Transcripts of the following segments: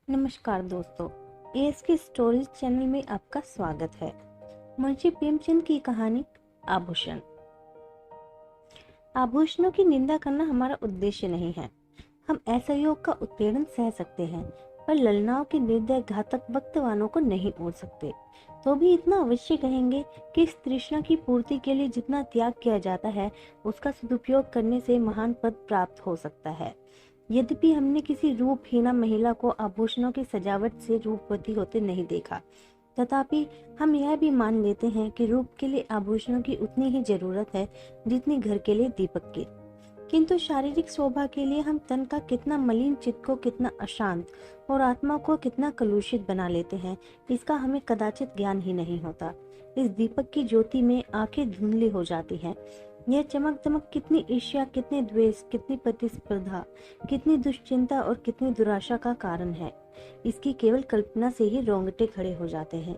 नमस्कार दोस्तों, ask stories channel में आपका स्वागत है। मुंशी प्रेमचंद की कहानी आभूषण। आभूषणों की निंदा करना हमारा उद्देश्य नहीं है। हम असहयोग का उत्पीड़न सह सकते हैं, पर ललनाओं के निर्दय घातक वक्तवानों को नहीं ओढ़ सकते। तो भी इतना अवश्य कहेंगे कि इस तृष्णा की पूर्ति के लिए जितना त्याग किया जाता है, उसका सदुपयोग करने से महान पद प्राप्त हो सकता है। यद्यपि हमने किसी रूपहीना महिला को आभूषणों की सजावट से रूपवती होते नहीं देखा, तथापि हम यह भी मान लेते हैं कि रूप के लिए आभूषणों की उतनी ही जरूरत है जितनी घर के लिए दीपक की। किंतु शारीरिक शोभा के लिए हम तन का कितना मलिन, चित्त को कितना अशांत और आत्मा को कितना कलुषित बना लेते हैं, इसका हमें कदाचित ज्ञान ही नहीं होता। इस दीपक की ज्योति में आंखें धुंधली हो जाती हैं। यह चमक दमक कितनी ईर्ष्या, कितने द्वेष, कितनी प्रतिस्पर्धा, कितनी दुश्चिंता और कितनी दुराशा का कारण है। इसकी केवल कल्पना से ही रोंगटे खड़े हो जाते हैं।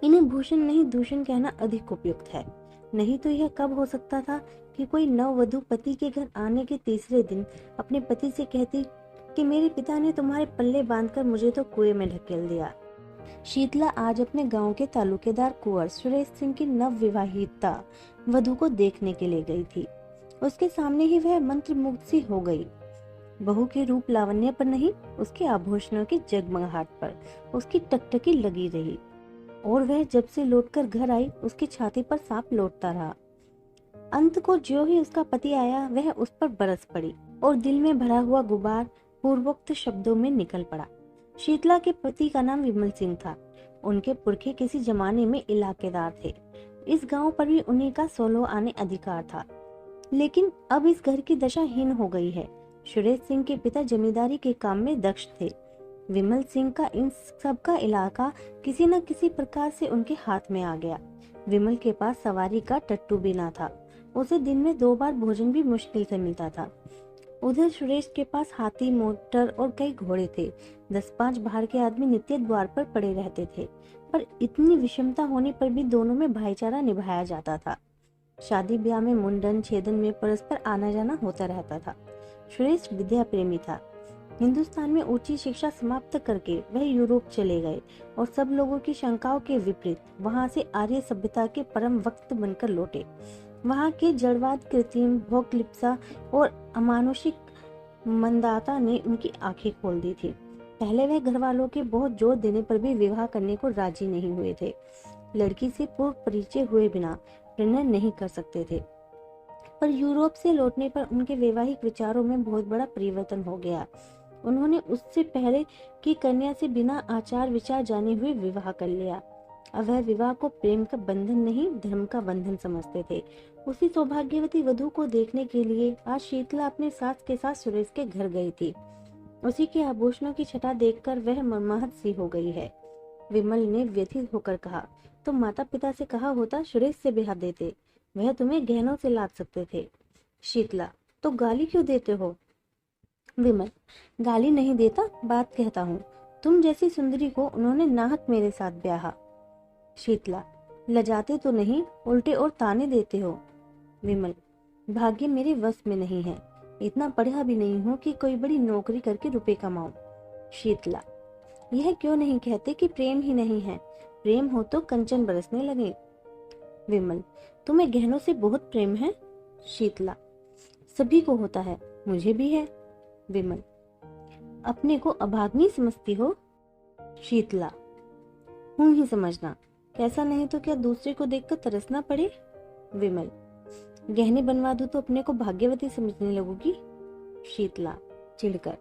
इन्हें भूषण नहीं दूषण कहना अधिक उपयुक्त है। नहीं तो यह कब हो सकता था कि कोई नववधु पति के घर आने के तीसरे दिन अपने पति से कहती कि मेरे पिता ने तुम्हारे पल्ले बांधकर मुझे तो कुएं में ढकेल दिया। शीतला आज अपने गांव के तालुकेदार कुंवर सुरेश सिंह की नव विवाहिता वधु को देखने के लिए गई थी। उसके सामने ही वह मंत्रमुग्ध सी हो गई। बहू के रूप लावण्य पर नहीं, उसके आभूषणों की जगमगाहट पर उसकी टकटकी लगी रही। और वह जब से लौटकर घर आई, उसकी छाती पर सांप लौटता रहा। अंत को ज्यों ही उसका पति आया, वह उस पर बरस पड़ी और दिल में भरा हुआ गुबार पूर्वोक्त शब्दों में निकल पड़ा। शीतला के पति का नाम विमल सिंह था। उनके पुरखे किसी जमाने में इलाकेदार थे। इस गांव पर भी उन्हीं का सोलो आने अधिकार था। लेकिन अब इस घर की दशा हीन हो गई है। सुरेश सिंह के पिता जमींदारी के काम में दक्ष थे। विमल सिंह का इन सब का इलाका किसी न किसी प्रकार से उनके हाथ में आ गया। विमल के पास सवारी का टट्टू भी ना था। उसे दिन में 2 बार भोजन भी मुश्किल से मिलता था। उधर सुरेश के पास हाथी, मोटर और कई घोड़े थे। 10-5 बाहर के आदमी नित्य द्वार पर पड़े रहते थे, पर इतनी विषमता होने पर भी दोनों में भाईचारा निभाया जाता था। शादी ब्याह में, मुंडन छेदन में परस्पर आना जाना होता रहता था। सुरेश विद्या प्रेमी था। हिंदुस्तान में उच्च शिक्षा समाप्त करके वह यूरोप चले गए और सब लोगों की शंकाओं के विपरीत वहां से आर्य सभ्यता के परम वक्त बनकर लौटे। वहां के जड़वाद, कृत्रिम भोगलिप्सा और अमानुषिक मंदाता ने उनकी आंखें खोल दी थी। पहले वह घर वालों के बहुत जोर देने पर भी विवाह करने को राजी नहीं हुए थे। लड़की से पूर्व परिचय हुए बिना निर्णय नहीं कर सकते थे। पर यूरोप से लौटने पर उनके वैवाहिक विचारों में बहुत बड़ा परिवर्तन हो गया। उन्होंने उससे पहले की कन्या से बिना आचार विचार जाने हुए विवाह कर लिया। अब वह विवाह को प्रेम का बंधन नहीं, धर्म का बंधन समझते थे। उसी सौभाग्यवती वधु को देखने के लिए आज शीतला अपने सास के साथ सुरेश के घर गई थी। उसी के आभूषणों की छटा देखकर वह मर्माहत सी हो गई है। विमल ने व्यथित होकर कहा, तो माता पिता से कहा होता सुरेश से ब्याह देते, वह तुम्हें गहनों से लाद सकते थे। शीतला, तो गाली क्यों देते हो? विमल, गाली नहीं देता, बात कहता हूँ। तुम जैसी सुंदरी को उन्होंने नाहक मेरे साथ ब्याहा। शीतला, लजाते तो नहीं, उल्टे और ताने देते हो। विमल, भाग्य मेरे वश में नहीं है। इतना पढ़ा भी नहीं हूँ कि कोई बड़ी नौकरी करके रुपए कमाऊं। शीतला, यह क्यों नहीं कहते कि प्रेम ही नहीं है? प्रेम हो तो कंचन बरसने लगे। विमल, तुम्हें गहनों से बहुत प्रेम है? शीतला, सभी को होता है, मुझे भी है। विमल, अपने को अभाग्नी समझती हो? शीतला, हूं ही समझना, कैसा नहीं तो क्या दूसरे को देखकर तरसना पड़े? विमल, गहने बनवा दूं तो अपने को भाग्यवती समझने लगोगी? शीतला चिढ़कर,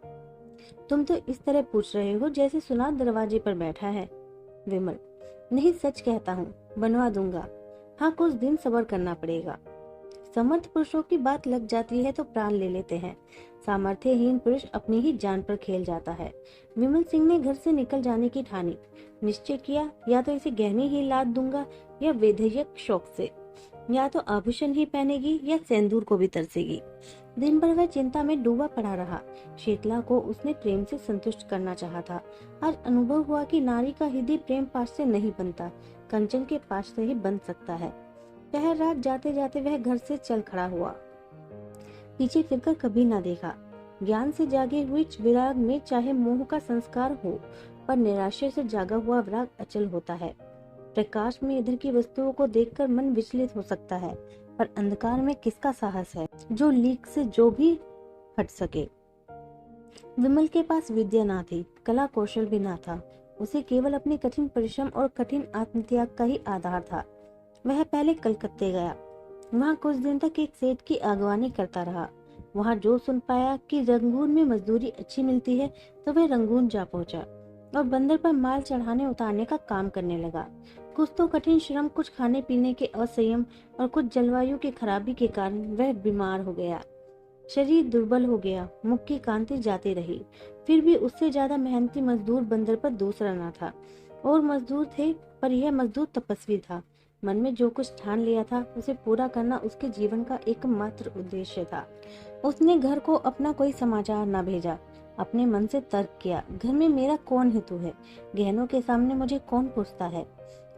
तुम तो इस तरह पूछ रहे हो जैसे सुनार दरवाजे पर बैठा है। विमल, नहीं, सच कहता हूँ, बनवा दूंगा। हाँ, कुछ दिन सब्र करना पड़ेगा। समर्थ पुरुषों की बात लग जाती है तो प्राण ले लेते हैं। सामर्थ्यहीन पुरुष अपनी ही जान पर खेल जाता है। विमल सिंह ने घर से निकल जाने की ठानी। निश्चय किया, या तो इसे गहने ही लाद दूंगा या वैधव्यक शौक से, या तो आभूषण ही पहनेगी या सिंदूर को भी तरसेगी। दिन भर वह चिंता में डूबा पड़ा रहा। शीतला को उसने प्रेम से संतुष्ट करना चाहा था। आज अनुभव हुआ कि नारी का हृदय प्रेम पाश से नहीं बनता, कंचन के पाश से ही बन सकता है। पहर रात जाते जाते वह घर से चल खड़ा हुआ। पीछे फिरकर कभी ना देखा। ज्ञान से जागे हुए विराग में चाहे मोह का संस्कार हो, पर निराशा से जागा हुआ विराग अचल होता है। प्रकाश में इधर की वस्तुओं को देखकर मन विचलित हो सकता है, पर अंधकार में किसका साहस है जो लीक से जो भी हट सके। विमल के पास विद्या ना थी, कला कौशल भी ना था। उसे केवल अपने कठिन परिश्रम और कठिन आत्मत्याग का ही आधार था। वह पहले कलकत्ते गया, वहां कुछ दिन तक एक सेठ की अगवानी करता रहा। वहां जो सुन पाया कि रंगून में मजदूरी अच्छी मिलती है, तो वह रंगून जा पहुंचा और बंदर पर माल चढ़ाने उतारने का काम करने लगा। कुछ तो कठिन श्रम, कुछ खाने पीने के असंयम और कुछ जलवायु की खराबी के कारण वह बीमार हो गया। शरीर दुर्बल हो गया, मुख की कांति जाती रही। फिर भी उससे ज्यादा मेहनती मजदूर बंदर पर दूसरा न था। और मजदूर थे, पर यह मजदूर तपस्वी था। मन में जो कुछ ठान लिया था, उसे पूरा करना उसके जीवन का एकमात्र उद्देश्य था। उसने घर को अपना कोई समाचार न भेजा, अपने मन से तर्क किया, घर में मेरा कौन हेतु है, गहनों के सामने मुझे कौन पूछता है।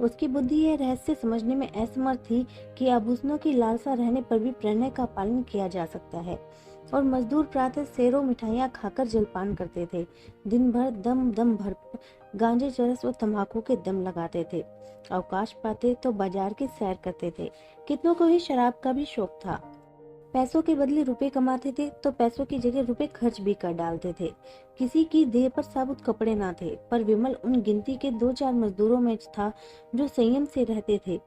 उसकी बुद्धि यह रहस्य समझने में असमर्थ थी कि आभूषणों की लालसा रहने पर भी प्रणय का पालन किया जा सकता है। और मजदूर प्रातः सेरों मिठाइयाँ खाकर जलपान करते थे। दिन भर दम दम भर गांजे, चरस और तंबाकू के दम लगाते थे। अवकाश पाते तो बाजार की सैर करते थे। कितनों को ही शराब का भी शौक था। पैसों के बदले रुपए कमाते थे तो पैसों की जगह रुपए खर्च भी कर डालते थे। किसी की देह पर साबुत कपड़े ना थे, पर विमल उन गिनती के 2-4 मजदूरों में था जो संयम से रहते थे,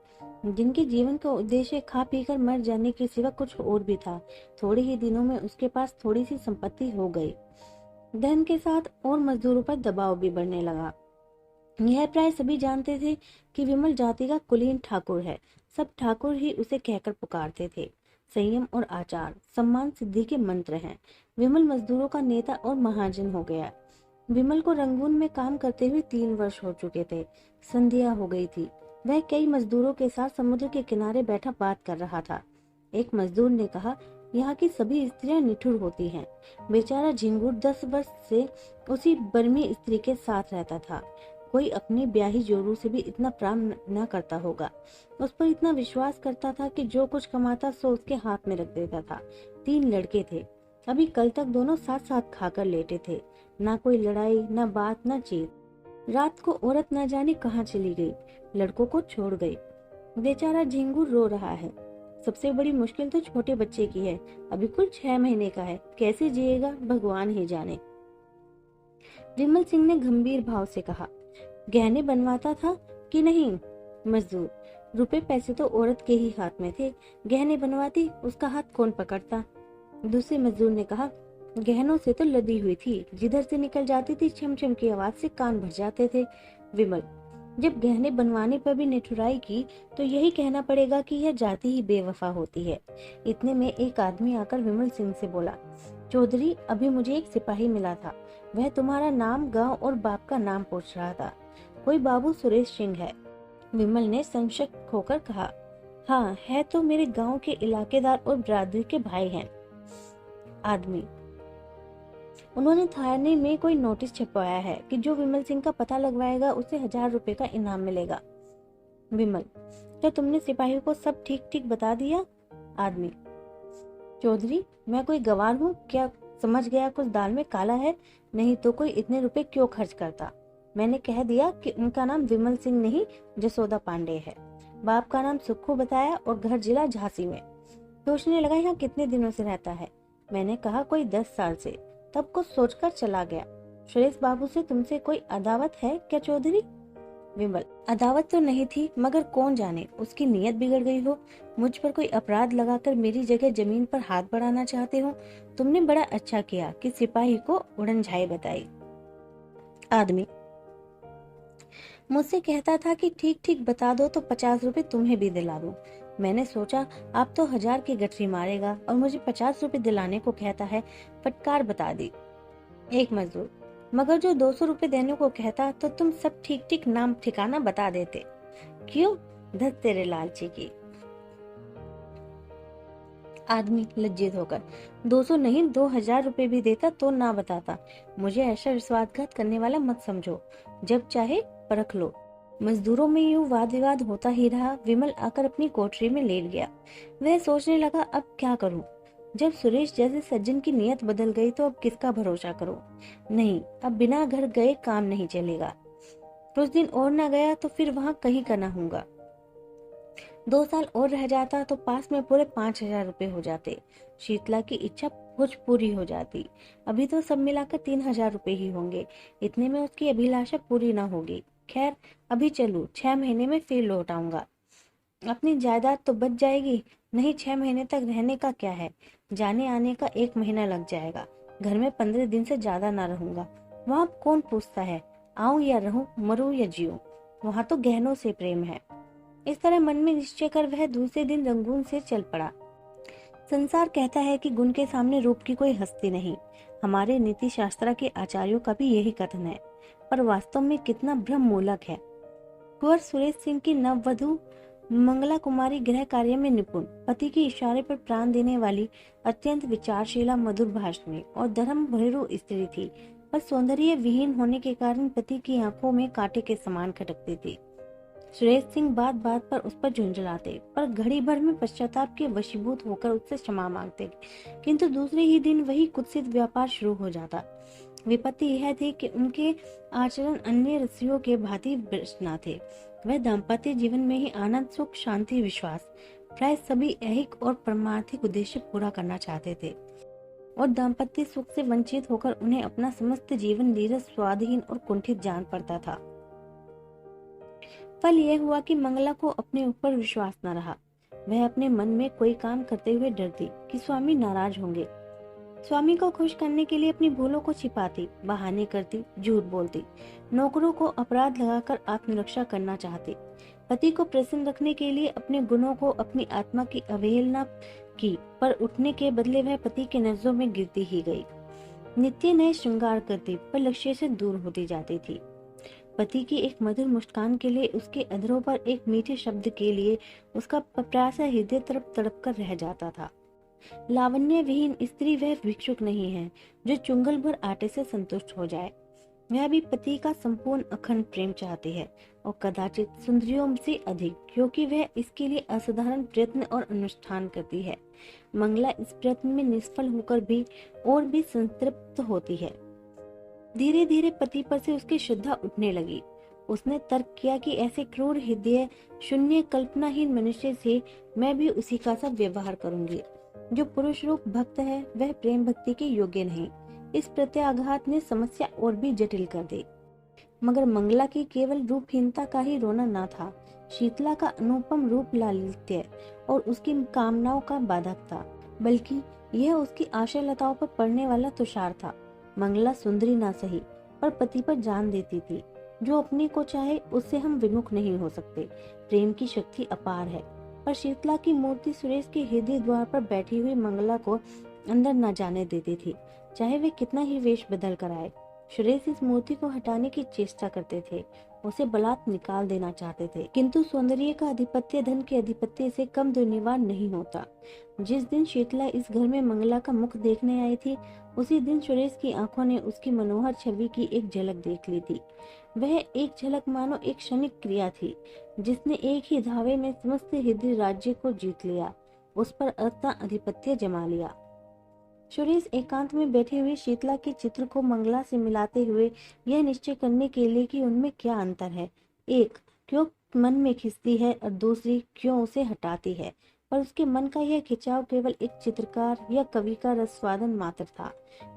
जिनके जीवन का उद्देश्य खा पीकर मर जाने के सिवा कुछ और भी था। थोड़े ही दिनों में उसके पास थोड़ी सी संपत्ति हो गई। धन के साथ और मजदूरों पर दबाव भी बढ़ने लगा। यह प्राय सभी जानते थे कि विमल जाति का कुलीन ठाकुर है। सब ठाकुर ही उसे कहकर पुकारते थे। संयम और आचार, सम्मान सिद्धि के मंत्र हैं। विमल मजदूरों का नेता और महाजन हो गया। विमल को रंगून में काम करते हुए 3 वर्ष हो चुके थे। संध्या हो गई थी। वह कई मजदूरों के साथ समुद्र के किनारे बैठा बात कर रहा था। एक मजदूर ने कहा, यहाँ की सभी स्त्रियां निठुर होती हैं। बेचारा झिंगुर 10 वर्ष से उसी बर्मी स्त्री के साथ रहता था। कोई अपनी ब्याही जोरू से भी इतना प्रेम न करता होगा। उस पर इतना विश्वास करता था कि जो कुछ कमाता सो उसके हाथ में रख देता था। 3 लड़के थे। अभी कल तक दोनों साथ साथ खाकर लेटे थे। ना कोई लड़ाई, ना बात, ना चीत। रात को औरत न जाने कहाँ चली गई, लड़कों को छोड़ गई। बेचारा झिंगुर रो रहा है। सबसे बड़ी मुश्किल तो छोटे बच्चे की है। अभी कुल 6 महीने का है। कैसे जिएगा भगवान ही जाने। विमल सिंह ने गंभीर भाव से कहा, गहने बनवाता था कि नहीं? मजदूर, रुपए पैसे तो औरत के ही हाथ में थे। गहने बनवाती, उसका हाथ कौन पकड़ता? दूसरे मजदूर ने कहा, गहनों से तो लदी हुई थी, जिधर से निकल जाती थी छम-छम की आवाज से कान भर जाते थे। विमल, जब गहने बनवाने पर भी निठुराई की तो यही कहना पड़ेगा कि यह जाति ही बेवफा होती है। इतने में एक आदमी आकर विमल सिंह से बोला, चौधरी, अभी मुझे एक सिपाही मिला था। वह तुम्हारा नाम, गांव और बाप का नाम पूछ रहा था। कोई बाबू सुरेश सिंह है। विमल ने संशय होकर कहा, हाँ है, तो मेरे गांव के इलाकेदार और बरादरी के भाई हैं। आदमी, उन्होंने थाने में कोई नोटिस छपवाया है कि जो विमल सिंह का पता लगवाएगा उसे 1000 रुपए का इनाम मिलेगा। विमल, तो तुमने सिपाही को सब ठीक ठीक बता दिया? आदमी, चौधरी, मैं कोई गवार हूँ क्या? समझ गया कुछ दाल में काला है, नहीं तो कोई इतने रुपए क्यों खर्च करता। मैंने कह दिया कि उनका नाम विमल सिंह नहीं, जसोदा पांडे है। बाप का नाम सुक्खू बताया और घर जिला झांसी में। सोचने लगा यहाँ कितने दिनों से रहता है। मैंने कहा कोई 10 साल से। तब कुछ सोचकर चला गया। सुरेश बाबू से तुमसे कोई अदावत है क्या चौधरी? विमल, अदावत तो नहीं थी, मगर कौन जाने उसकी नीयत बिगड़ गई हो। मुझ पर कोई अपराध लगाकर मेरी जगह जमीन पर हाथ बढ़ाना चाहते हो। तुमने बड़ा अच्छा किया कि सिपाही को उड़नझाई बताई। आदमी, मुझसे कहता था कि ठीक ठीक बता दो तो 50 रुपए तुम्हें भी दिला दूं। मैंने सोचा आप तो 1000 की गठरी मारेगा और मुझे 50 रुपए दिलाने को कहता है। फटकार बता दी। एक मजदूर, मगर जो 200 रुपए देने को कहता तो तुम सब ठीक ठीक नाम ठिकाना बता देते। क्यों? धत तेरे लालची की। आदमी लज्जित होकर, 200 नहीं 2000 रुपए भी देता तो ना बताता। मुझे ऐसा विश्वासघात करने वाला मत समझो। जब चाहे परख लो। मजदूरों में यूं वाद विवाद होता ही रहा। विमल आकर अपनी कोठरी में लेट गया। वह सोचने लगा अब क्या करूं। जब सुरेश जैसे सज्जन की नीयत बदल गई तो अब किसका भरोसा करो। नहीं, अब बिना घर गए काम नहीं चलेगा। कुछ दिन और न गया तो फिर वहां कहीं का ना होगा। 2 साल और रह जाता तो पास में पूरे 5,000 रुपए हो जाते। शीतला की इच्छा कुछ पूरी हो जाती। अभी तो सब मिलाकर 3,000 रुपए ही होंगे। इतने में उसकी अभिलाषा पूरी ना होगी। खैर, अभी चलूं, 6 महीने में फिर लौट आऊंगा। अपनी जायदाद तो बच जाएगी। नहीं, 6 महीने तक रहने का क्या है, जाने आने का 1 महीना लग जाएगा। घर में 15 दिन से ज्यादा ना रहूंगा। वहां कौन पूछता है आऊं या रहूं, मरूं या जीऊं। वहां तो गहनों से प्रेम है। इस तरह मन में निश्चय कर वह दूसरे दिन रंगून से चल पड़ा। संसार कहता है कि गुण के सामने रूप की कोई हस्ती नहीं। हमारे नीति शास्त्र के आचार्यों का भी यही कथन है, पर वास्तव में कितना भ्रम मूलक है। कुंवर सुरेश सिंह की नववधु मंगला कुमारी गृह कार्य में निपुण, पति के इशारे पर प्राण देने वाली, अत्यंत विचारशीला, मधुर भाषणी और धर्म भीरू स्त्री थी, पर सौंदर्य विहीन होने के कारण पति की आंखों में कांटे के समान खटकती थी। सुरेश सिंह बात बात पर उस पर झुंझलाते, पर घड़ी भर में पश्चाताप के वशीभूत होकर उससे क्षमा मांगते, किंतु दूसरे ही दिन वही कुत्सित व्यापार शुरू हो जाता। विपत्ति यह थी कि उनके आचरण अन्य रसियों के भांति भ्रष्ट न थे। वह दाम्पत्य जीवन में ही आनंद, सुख, शांति, विश्वास, प्राय सभी ऐहिक और परमार्थिक उद्देश्य पूरा करना चाहते थे, और दाम्पत्य सुख से वंचित होकर उन्हें अपना समस्त जीवन नीरस, स्वादहीन और कुंठित जान पड़ता था। फल यह हुआ कि मंगला को अपने ऊपर विश्वास न रहा। वह अपने मन में कोई काम करते हुए डरती कि स्वामी नाराज होंगे। स्वामी को खुश करने के लिए अपनी भूलों को छिपाती, बहाने करती, झूठ बोलती, नौकरों को अपराध लगाकर आत्मरक्षा करना चाहती। पति को प्रसन्न रखने के लिए अपने गुणों को, अपनी आत्मा की अवहेलना की, पर उठने के बदले वह पति के नजरों में गिरती ही गई। नित्य नए श्रृंगार करती, पर लक्ष्य से दूर होती जाती थी। पति की एक मधुर मुस्कान के लिए, उसके अधरों पर एक मीठे शब्द के लिए उसका प्यासा हृदय तड़प तड़प कर रह जाता था। लावण्य विहीन स्त्री वह भिक्षुक नहीं है जो चुंगल भर आटे से संतुष्ट हो जाए। वह भी पति का संपूर्ण अखंड प्रेम चाहती है, और कदाचित सुंदरियों से अधिक, क्योंकि वह इसके लिए असाधारण प्रयत्न और अनुष्ठान करती है। मंगला इस प्रयत्न में निष्फल होकर भी और भी संतृप्त होती है। धीरे धीरे पति पर से उसकी श्रद्धा उठने लगी। उसने तर्क किया कि ऐसे क्रूर, हृदय शून्य, कल्पनाहीन मनुष्य से मैं भी उसी का सा व्यवहार करूंगी। जो पुरुष रूप भक्त है वह प्रेम भक्ति के योग्य नहीं। इस प्रत्याघात ने समस्या और भी जटिल कर दी। मगर मंगला की केवल रूपहीनता का ही रोना न था। शीतला का अनुपम रूप लालित्य और उसकी कामनाओं का बाधक था, बल्कि यह उसकी आशालताओं पर पड़ने वाला तुषार था। मंगला सुंदरी ना सही, पर पति पर जान देती थी। जो अपने को चाहे उससे हम विमुख नहीं हो सकते। प्रेम की शक्ति अपार है, पर शीतला की मूर्ति सुरेश के हृदय द्वार पर बैठी हुई मंगला को अंदर न जाने देती थी, चाहे वे कितना ही वेश बदल कर आए। सुरेश इस मूर्ति को हटाने की चेष्टा करते थे, उसे बलात् निकाल देना चाहते थे, किंतु सौंदर्य का अधिपत्य धन के अधिपत्य से कम दुर्निवार नहीं होता। जिस दिन शीतला इस घर में मंगला का मुख देखने आई थी, उसी दिन सुरेश की आंखों ने उसकी मनोहर छवि की एक झलक देख ली थी। वह एक झलक मानो एक क्षणिक क्रिया थी, जिसने एक ही धावे में समस्त हृदय राज्य को जीत लिया, उस पर अपना अधिपत्य जमा लिया। सुरेश एकांत में बैठे हुए शीतला के चित्र को मंगला से मिलाते हुए यह निश्चय करने के लिए कि उनमें क्या अंतर है, एक, क्यों मन में खिंचती है, और दूसरी, क्यों उसे हटाती है। पर उसके मन का यह खिंचाव केवल एक चित्रकार या कवि का रसवादन मात्र था।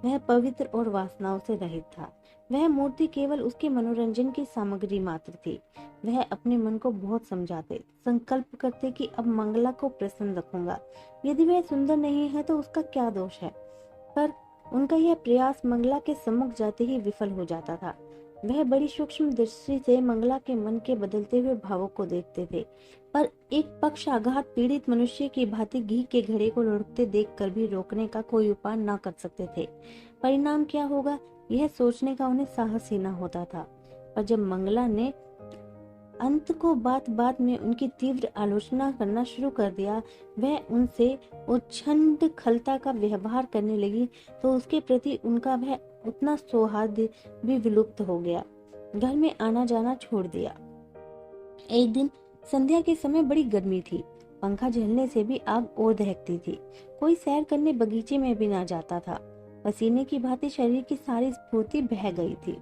वह पवित्र और वासनाओं से रहित था। वह मूर्ति केवल उसके मनोरंजन की सामग्री मात्र थी। वह अपने मन को बहुत समझाते, संकल्प करते कि अब मंगला को प्रसन्न रखूंगा। यदि वह सुंदर नहीं है तो उसका क्या दोष है, पर उनका यह प्रयास मंगला के सम्मुख जाते ही विफल हो जाता था। वह बड़ी सूक्ष्म दृष्टि से मंगला के मन के बदलते हुए भावों को देखते थे, पर एक पक्षाघात पीड़ित मनुष्य की भांति घी के घड़े को लुढ़कते देखकर भी रोकने का कोई उपाय न कर सकते थे। परिणाम क्या होगा यह सोचने का उन्हें साहस ही न होता था। पर जब मंगला ने अंत को बात बात में उनकी तीव्र आलोचना करना शुरू कर दिया, वह उनसे उच्छृंख खलता का व्यवहार करने लगी, तो उसके प्रति उनका वह उतना सौहार्द भी विलुप्त हो गया। घर में आना जाना छोड़ दिया। एक दिन संध्या के समय बड़ी गर्मी थी। पंखा झलने से भी आग और दहकती थी। कोई सैर करने बगीचे में भी ना जाता था। पसीने की भांति शरीर की सारी स्फूर्ति बह गई थी।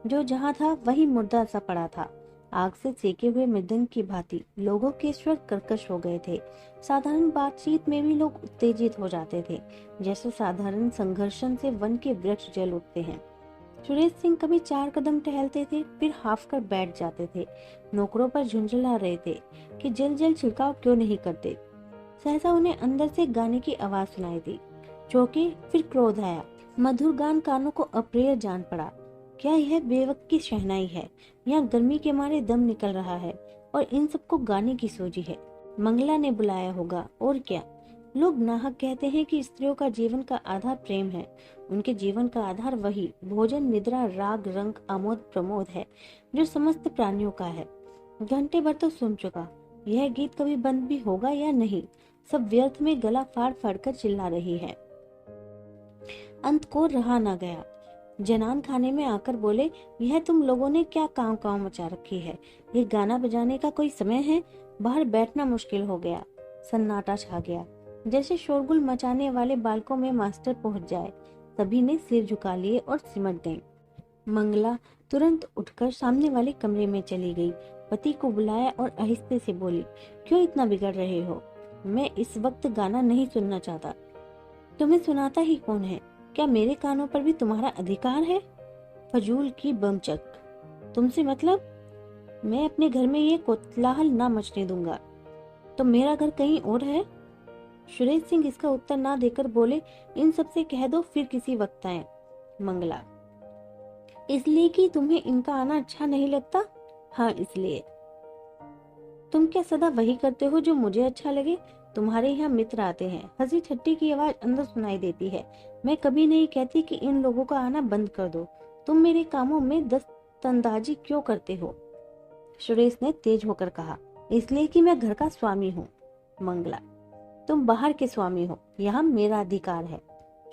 जो जहाँ था वही मुर्दा सा पड़ा था। आग से सेके हुए मृदंग की भांति लोगों के स्वर कर्कश हो गए थे। साधारण बातचीत में भी लोग उत्तेजित हो जाते थे, जैसे साधारण संघर्षण से वन के वृक्ष जल उठते हैं। सुरेश सिंह कभी 4 कदम टहलते थे, फिर हाफ कर बैठ जाते थे। नौकरों पर झुंझला रहे थे कि जल जल छिड़काव क्यों नहीं करते। सहसा उन्हें अंदर से गाने की आवाज सुनाई दी। चौंके, फिर क्रोध आया। मधुर गान कानों को अप्रिय जान पड़ा। क्या यह बेवक्त की शहनाई है या गर्मी के मारे दम निकल रहा है और इन सबको गाने की सोजी है? मंगला ने बुलाया होगा, और क्या। लोग नाहक कहते हैं कि स्त्रियों का जीवन का आधार प्रेम है। उनके जीवन का आधार वही भोजन, निद्रा, राग, रंग, आमोद प्रमोद है जो समस्त प्राणियों का है। घंटे भर तो सुन चुका, यह गीत कभी बंद भी होगा या नहीं? सब व्यर्थ में गला फाड़ फाड़ कर चिल्ला रही है। अंत को रहा ना गया। जनान खाने में आकर बोले, यह तुम लोगों ने क्या कांव कांव मचा रखी है? ये गाना बजाने का कोई समय है? बाहर बैठना मुश्किल हो गया। सन्नाटा छा गया, जैसे शोरगुल मचाने वाले बालकों में मास्टर पहुंच जाए। सभी ने सिर झुका लिए और सिमट गईं। मंगला तुरंत उठकर सामने वाले कमरे में चली गई। पति को बुलाया और आहिस्ते से बोली, क्यों इतना बिगड़ रहे हो? मैं इस वक्त गाना नहीं सुनना चाहता। तुम्हें सुनाता ही कौन है? क्या मेरे कानों पर भी तुम्हारा अधिकार है? फजूल की बमचक। तुमसे मतलब? मैं अपने घर में ये कोतलाहल ना मचने दूंगा। तो मेरा घर कहीं और है? सुरेश सिंह इसका उत्तर ना देकर बोले, इन सब से कह दो फिर किसी वक्त आए। मंगला, इसलिए कि तुम्हें इनका आना अच्छा नहीं लगता? हाँ, इसलिए। तुम क्या सदा वही करते हो जो मुझे अच्छा लगे? तुम्हारे यहाँ मित्र आते हैं, हंसी ठट्टी की आवाज अंदर सुनाई देती है। मैं कभी नहीं कहती कि इन लोगों का आना बंद कर दो। तुम मेरे कामों में दस्तंदाजी क्यों करते हो? सुरेश ने तेज होकर कहा, इसलिए कि मैं घर का स्वामी हूँ। मंगला, तुम बाहर के स्वामी हो, यहाँ मेरा अधिकार है।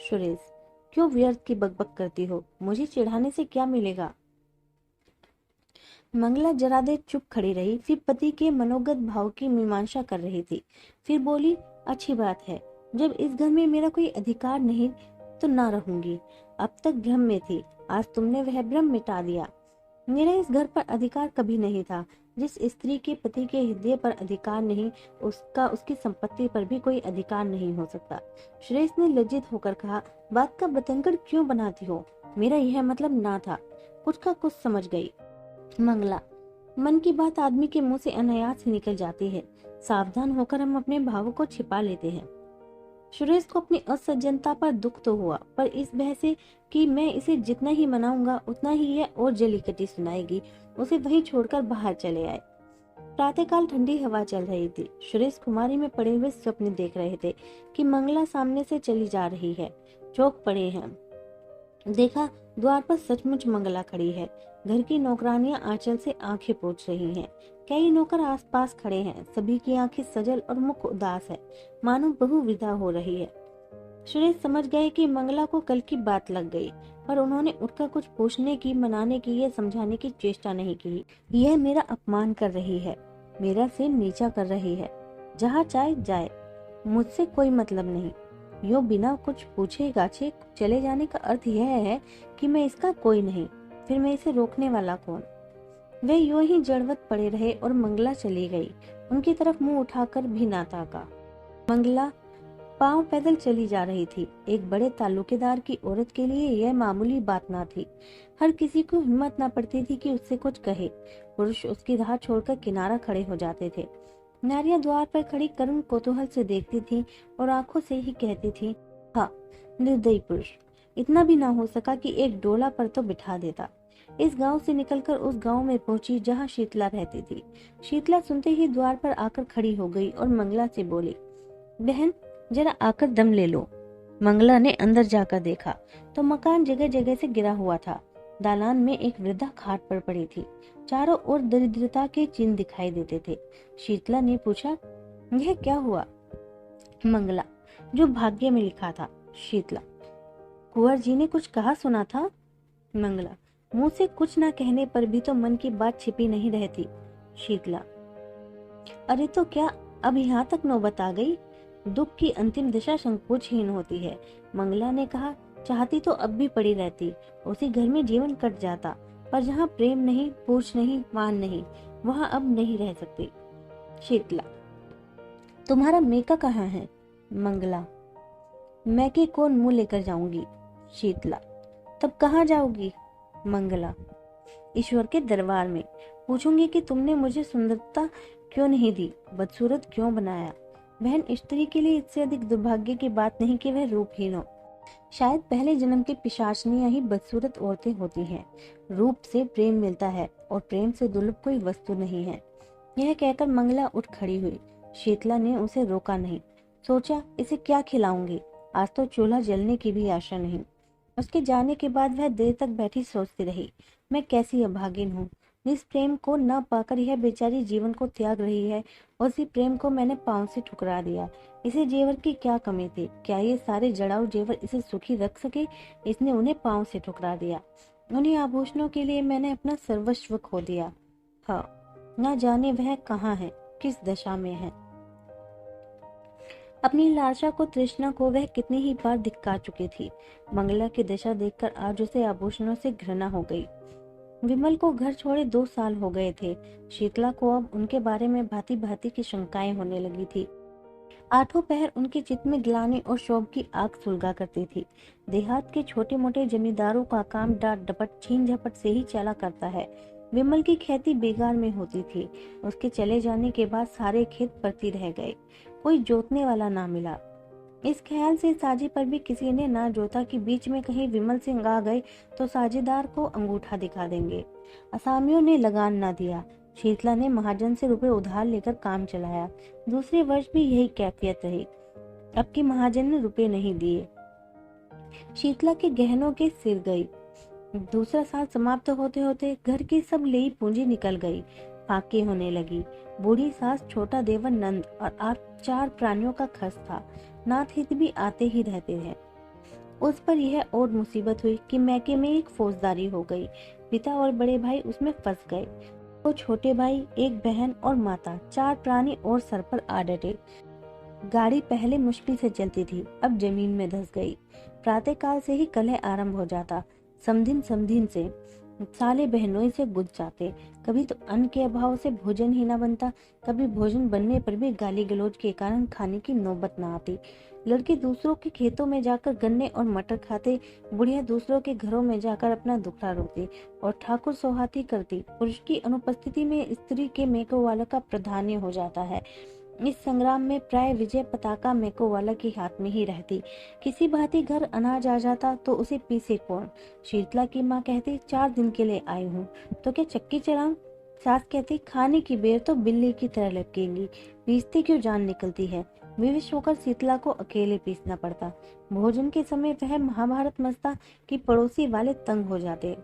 सुरेश, क्यों व्यर्थ की बकबक करती हो? मुझे चिढ़ाने से क्या मिलेगा? मंगला जरा देर चुप खड़ी रही, फिर पति के मनोगत भाव की मीमांसा कर रही थी। फिर बोली, अच्छी बात है, जब इस घर में मेरा कोई अधिकार नहीं तो ना रहूंगी। अब तक भ्रम में थी, आज तुमने वह भ्रम मिटा दिया। मेरा इस घर पर अधिकार कभी नहीं था। जिस स्त्री के पति के हृदय पर अधिकार नहीं, उसका उसकी संपत्ति पर भी कोई अधिकार नहीं हो सकता। सुरेश ने लज्जित होकर कहा, बात का बतंगड़ क्यों बनाती हो? मेरा यह मतलब ना था। कुछ का कुछ समझ गई। मंगला, मन की बात आदमी के मुंह से अनायास ही निकल जाती है। सावधान होकर हम अपने भावों को छिपा लेते हैं। सुरेश को अपनी असज्जनता पर दुख तो हुआ, पर इस भय से कि मैं इसे जितना ही मनाऊंगा उतना ही यह और जलीकटी सुनाएगी, उसे वहीं छोड़कर बाहर चले आए। प्रातःकाल ठंडी हवा चल रही थी। सुरेश कुमारी में पड़े हुए स्वप्न देख रहे थे कि मंगला सामने से चली जा रही है। चौंक पड़े हैं। देखा, द्वार पर सचमुच मंगला खड़ी है। घर की नौकरानियां आंचल से आंखें पोंछ रही हैं। कई नौकर आसपास खड़े हैं। सभी की आंखें सजल और मुख उदास है, मानो बहू विदा हो रही है। सुरेश समझ गए कि मंगला को कल की बात लग गई, पर उन्होंने उठकर कुछ पूछने की, मनाने की या समझाने की चेष्टा नहीं की। यह मेरा अपमान कर रही है, मेरा सिर नीचा कर रही है। जहाँ चाहे जाए, मुझसे कोई मतलब नहीं। यो बिना कुछ पूछे गाछे चले जाने का अर्थ यह है कि मैं इसका कोई नहीं। फिर मैं इसे रोकने वाला कौन? वे यूं ही जड़वत पड़े रहे और मंगला चली गई। उनकी तरफ मुंह उठाकर भी ना ताका। मंगला पांव पैदल चली जा रही थी। एक बड़े ताल्लुकेदार की औरत के लिए यह मामूली बात ना थी। हर किसी को हिम्मत ना पड़ती थी कि उससे कुछ कहे। पुरुष उसकी राह छोड़कर किनारा खड़े हो जाते थे। नारियां द्वार पर खड़ी करुण कौतूहल से देखती थी और आंखों से ही कहती थी, हाँ, निर्दयी पुरुष। इतना भी ना हो सका कि एक डोला पर तो बिठा देता। इस गांव से निकलकर उस गांव में पहुंची जहां शीतला रहती थी। शीतला सुनते ही द्वार पर आकर खड़ी हो गई और मंगला से बोली, बहन, जरा आकर दम ले लो। मंगला ने अंदर जाकर देखा तो मकान जगह जगह से गिरा हुआ था। दालान में एक वृद्धा खाट पर पड़ी थी। चारों ओर दरिद्रता के चिन्ह दिखाई देते थे। शीतला ने पूछा, यह क्या हुआ? मंगला, जो भाग्य में लिखा था। शीतला, कुंवर जी ने कुछ कहा सुना था? मंगला, मुंह से कुछ ना कहने पर भी तो मन की बात छिपी नहीं रहती। शीतला, अरे तो क्या अब यहाँ तक नौबत आ गई। दुख की अंतिम दिशा संकोचहीन होती है। मंगला ने कहा, चाहती तो अब भी पड़ी रहती, उसी घर में जीवन कट जाता, पर जहाँ प्रेम नहीं, पूछ नहीं, मान नहीं, वहाँ अब नहीं रह सकती। शीतला, तुम्हारा मेका कहाँ है? मंगला, मैके कौन मुंह लेकर जाऊंगी? शीतला, तब कहाँ जाओगी? मंगला, ईश्वर के दरबार में। पूछूंगी कि तुमने मुझे सुंदरता क्यों नहीं दी, बदसूरत क्यों बनाया। बहन, स्त्री के लिए इससे अधिक दुर्भाग्य की बात नहीं कि वह रूपहीन हो। शायद पहले जन्म की पिशाचनियां ही बदसूरत औरतें होती हैं। रूप से प्रेम मिलता है और प्रेम से दुर्लभ कोई वस्तु नहीं है। यह कहकर मंगला उठ खड़ी हुई। शीतला ने उसे रोका नहीं। सोचा, इसे क्या खिलाऊंगी, आज तो चूल्हा जलने की भी आशा नहीं। उसके जाने के बाद वह देर तक बैठी सोचती रही, मैं कैसी अभागिन हूँ। जिस प्रेम को न पाकर यह बेचारी जीवन को त्याग रही है, उसी प्रेम को मैंने पांव से ठुकरा दिया। इसे जेवर की क्या कमी थी? क्या ये सारे जड़ाऊ जेवर इसे सुखी रख सके? इसने उन्हें पांव से ठुकरा दिया। उन्हीं आभूषणों के लिए मैंने अपना सर्वस्व खो दिया। हाँ, न जाने वह कहाँ है, किस दशा में है। अपनी लालसा को, तृष्णा को वह कितनी ही बार धिक्कार चुकी थी। मंगला की दशा देखकर आज उसे आभूषणों से घृणा हो गई। विमल को घर छोड़े 2 साल हो गए थे। शीतला को अब उनके बारे में भांति भांति की शंकाएं होने लगी थी। आठों पहर उनके चित्त में ग्लानि और शोभ की आग सुलगा करती थी। देहात के छोटे मोटे जमींदारों का काम डांट डपट छीन झपट से ही चला करता है। विमल की खेती बेगार में होती थी। उसके चले जाने के बाद सारे खेत परती रह गए, कोई जोतने वाला ना मिला। इस ख्याल से साझे पर भी किसी ने ना जोता कि बीच में कहीं विमल सिंह आ गए तो साझेदार को अंगूठा दिखा देंगे। असामियों ने लगान ना दिया। शीतला ने महाजन से रुपए उधार लेकर काम चलाया। दूसरे वर्ष भी यही कैफियत रही। अब की महाजन ने रुपए नहीं दिए। शीतला के गहनों के सिर गई। दूसरा साल समाप्त होते होते घर की सब लेई पूंजी निकल गई। फाके होने लगी। बूढ़ी सास, छोटा देवर, नंद और आप 4 प्राणियों का खर्च था। नाथ हित भी आते ही रहते हैं। उस पर यह और मुसीबत हुई कि मैके में एक फौजदारी हो गई। पिता और बड़े भाई उसमें फंस गए। तो छोटे भाई, एक बहन और माता, 4 प्राणी और सर पर आ डटे। गाड़ी पहले मुश्किल से चलती थी, अब जमीन में धंस गई। प्रातः काल से ही कलह आरंभ हो जाता। समधिन समधिन से, साले बहनोई से गुज जाते। कभी तो अन्न के अभाव से भोजन ही न बनता, कभी भोजन बनने पर भी गाली गलौज के कारण खाने की नौबत न आती। लड़के दूसरों के खेतों में जाकर गन्ने और मटर खाते, बुढ़िया दूसरों के घरों में जाकर अपना दुखड़ा रोती और ठाकुर सोहाती करती। पुरुष की अनुपस्थिति में स्त्री के मेको वाला का प्राधान्य हो जाता है। इस संग्राम में प्राय विजय पताका मेको वाला के हाथ में ही रहती। किसी भांति घर अनाज आ जाता तो उसे पीसे कौन। शीतला की माँ कहती, 4 दिन के लिए आई हूँ तो क्या चक्की चलाऊं? सास कहती, खाने की बेर तो बिल्ली की तरह लटकेंगी, पीसते क्यों जान निकलती है। विवश होकर शीतला को अकेले पीसना पड़ता। भोजन के समय वह महाभारत मचता कि पड़ोसी वाले तंग हो जाते।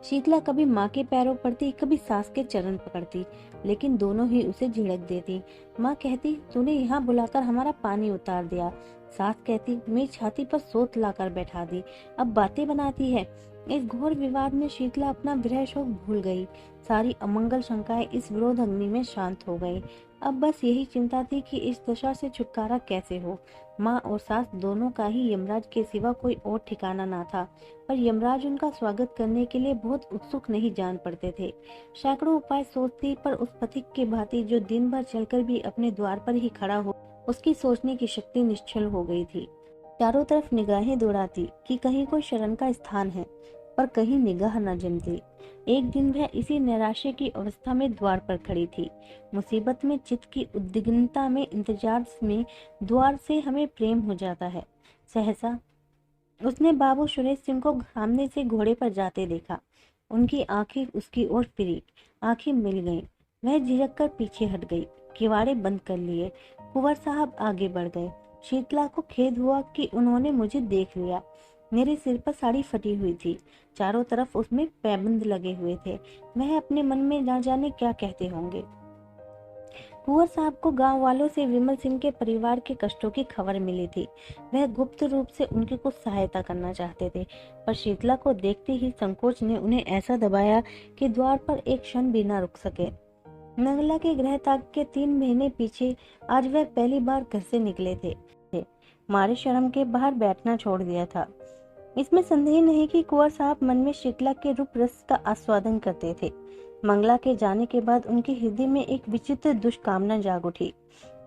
शीतला कभी माँ के पैरों पड़ती, कभी सास के चरण पकड़ती, लेकिन दोनों ही उसे झिड़क देती। माँ कहती, तूने यहाँ बुलाकर हमारा पानी उतार दिया। सास कहती, मेरी छाती पर सोत लाकर बैठा दी, अब बातें बनाती है। इस घोर विवाद में शीतला अपना विरह शोक भूल गई। सारी अमंगल शंकाएं इस विरोध अग्नि में शांत हो गई। अब बस यही चिंता थी कि इस दशा से छुटकारा कैसे हो। माँ और सास दोनों का ही यमराज के सिवा कोई और ठिकाना ना था, पर यमराज उनका स्वागत करने के लिए बहुत उत्सुक नहीं जान पड़ते थे। सैकड़ों उपाय सोचती, पर उस पथिक के भांति जो दिन भर चलकर भी अपने द्वार पर ही खड़ा हो, उसकी सोचने की शक्ति निश्चल हो गई थी। चारों तरफ निगाहें दौड़ाती कि कहीं कोई शरण का स्थान है, पर कहीं निगाह न जमती। एक दिन वह इसी नैराश्य की अवस्था में द्वार पर खड़ी थी। मुसीबत में चित्त की उद्विग्नता में, इंतजार में द्वार से हमें प्रेम हो जाता है। सहसा उसने बाबू सुरेश सिंह को सामने से घोड़े पर जाते देखा। उनकी आंखें उसकी ओर फिरी, आंखें मिल गईं। वह झिझक कर पीछे हट गई, किवाड़े बंद कर लिए। कुंवर साहब आगे बढ़ गए। शीतला को खेद हुआ कि उन्होंने मुझे देख लिया। मेरे सिर पर साड़ी फटी हुई थी, चारों तरफ उसमें पैबंद लगे हुए थे। वह अपने मन में ना जाने क्या कहते होंगे। कुंवर साहब को गांव वालों से विमल सिंह के परिवार के कष्टों की खबर मिली थी। वह गुप्त रूप से उनकी कुछ सहायता करना चाहते थे, पर शीतला को देखते ही संकोच ने उन्हें ऐसा दबाया कि द्वार पर एक क्षण भी न रुक सके। नगला के गृह त्याग के 3 महीने पीछे आज वह पहली बार घर से निकले थे। मारे शर्म के बाहर बैठना छोड़ दिया था। इसमें संदेह नहीं कि कुंवर साहब मन में शीतला के रूप रस का आस्वादन करते थे। मंगला के जाने के बाद उनके हृदय में एक विचित्र दुष्कामना जाग उठी।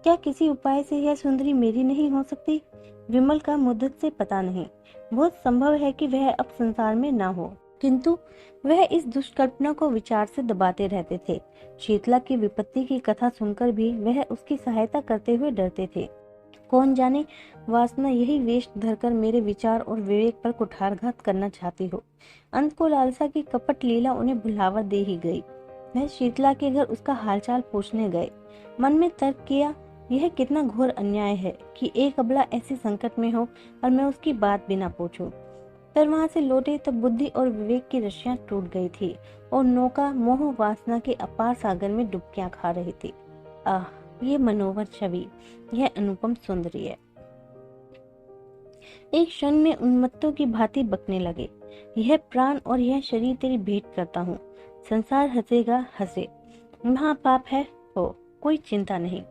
क्या किसी उपाय से यह सुंदरी मेरी नहीं हो सकती? विमल का मुद्दत से पता नहीं। बहुत संभव है कि वह अब संसार में न हो, किंतु वह इस दुष्कल्पना को विचार से दबाते रहते थे। शीतला की विपत्ति की कथा सुनकर भी वह उसकी सहायता करते हुए डरते थे। कौन जाने वासना यही वेश धरकर मेरे विचार और विवेक पर कुठारघात करना चाहती हो। अंत को लालसा की कपट लीला उन्हें भुलावा दे ही गई। वह शीतला के घर उसका हालचाल पूछने गए। मन में तर्क किया, यह कितना घोर अन्याय है कि एक अबला ऐसे संकट में हो और मैं उसकी बात भी ना पूछूं। पर वहां से लौटे तब बुद्धि और विवेक की रस्सियां टूट गई थी और नौका मोह वासना के अपार सागर में डुबकियां खा रही थी। आह, ये मनोहर छवि, यह अनुपम सुंदरी है। एक क्षण में उन्मत्तों की भांति बकने लगे। यह प्राण और यह शरीर तेरी भेंट करता हूँ। संसार हंसेगा, हंसे। महापाप है हो, कोई चिंता नहीं।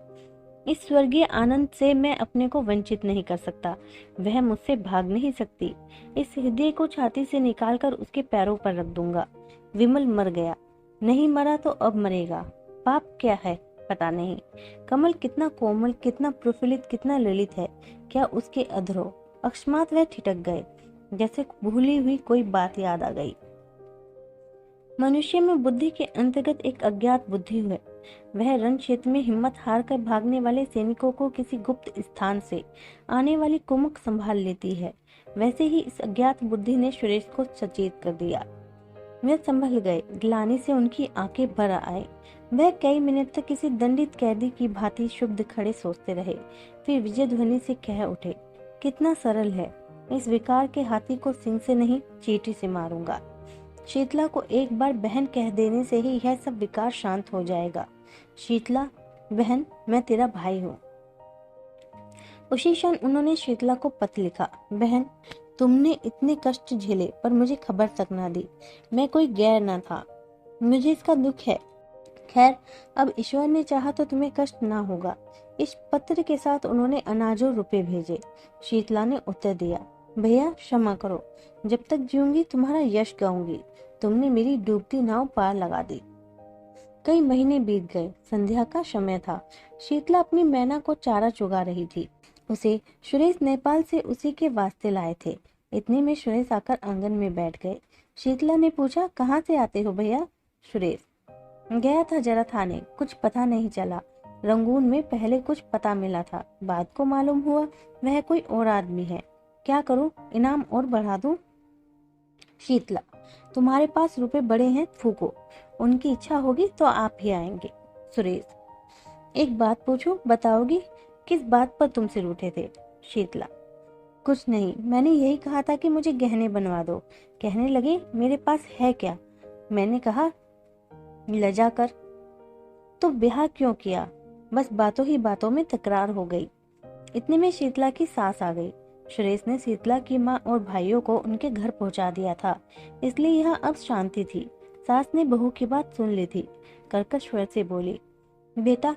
इस स्वर्गीय आनंद से मैं अपने को वंचित नहीं कर सकता। वह मुझसे भाग नहीं सकती। इस हृदय को छाती से निकालकर उसके पैरों पर रख दूंगा। विमल मर गया, नहीं मरा तो अब मरेगा। पाप क्या है पता नहीं। कमल कितना कोमल, कितना प्रफुल्लित, कितना ललित है। क्या उसके अधरों? अकस्मात वह ठिठक गए, जैसे भूली हुई कोई बात याद आ गई। मनुष्य में बुद्धि के अंतर्गत एक अज्ञात बुद्धि है। वह रण क्षेत्र में हिम्मत हार कर भागने वाले सैनिकों को किसी गुप्त स्थान से आने वाली कुमक संभाल लेती है। वैसे ही इस अज्ञात बुद्धि ने सुरेश को सचेत कर दिया। वे संभल गए। ग्लानि से उनकी आंखें भर आए। वह कई मिनट तक किसी दंडित कैदी की भांति शुद्ध खड़े सोचते रहे। फिर विजय ध्वनि से कह उठे, कितना सरल है। इस विकार के हाथी को सिंह से नहीं, चींटी से मारूंगा। शीतला को एक बार बहन कह देने से ही यह सब विकार शांत हो जाएगा। शीतला, बहन, मैं तेरा भाई हूँ। उसी क्षण उन्होंने शीतला को पत्र लिखा। बहन, तुमने इतने कष्ट झेले पर मुझे खबर तक ना दी। मैं कोई गैर न था, मुझे इसका दुख है। खैर, अब ईश्वर ने चाहा तो तुम्हें कष्ट ना होगा। इस पत्र के साथ उन्होंने अनाजों रुपए भेजे। शीतला ने उत्तर दिया, भैया क्षमा करो, जब तक जीऊंगी तुम्हारा यश गाऊंगी। तुमने मेरी डूबती नाव पार लगा दी। कई महीने बीत गए। संध्या का समय था। शीतला अपनी मैना को चारा चुगा रही थी। उसे सुरेश नेपाल से उसी के वास्ते लाए थे। इतने में सुरेश आकर आंगन में बैठ गए। शीतला ने पूछा, कहाँ से आते हो भैया? सुरेश, गया था जरा थाने, कुछ पता नहीं चला। रंगून में पहले कुछ पता मिला था, बाद को मालूम हुआ वह कोई और आदमी है। क्या करूं, इनाम और बढ़ा दूं? शीतला, तुम्हारे पास रुपए बड़े हैं, फूको। उनकी इच्छा होगी तो आप ही आएंगे। सुरेश, एक बात पूछूं, बताओगी? किस बात पर तुमसे रूठे थे? शीतला, कुछ नहीं, मैंने यही कहा था कि मुझे गहने बनवा दो। कहने लगे मेरे पास है क्या? मैंने कहा लजा कर। तो ब्याह क्यों किया? बस बातों ही बातों में तकरार हो गई। इतने में शीतला की सास आ गई। सुरेश ने शीतला की माँ और भाइयों को उनके घर पहुंचा दिया था, इसलिए यहाँ अब शांति थी। सास ने बहू की बात सुन ली थी। कर्कश स्वर से बोली, बेटा,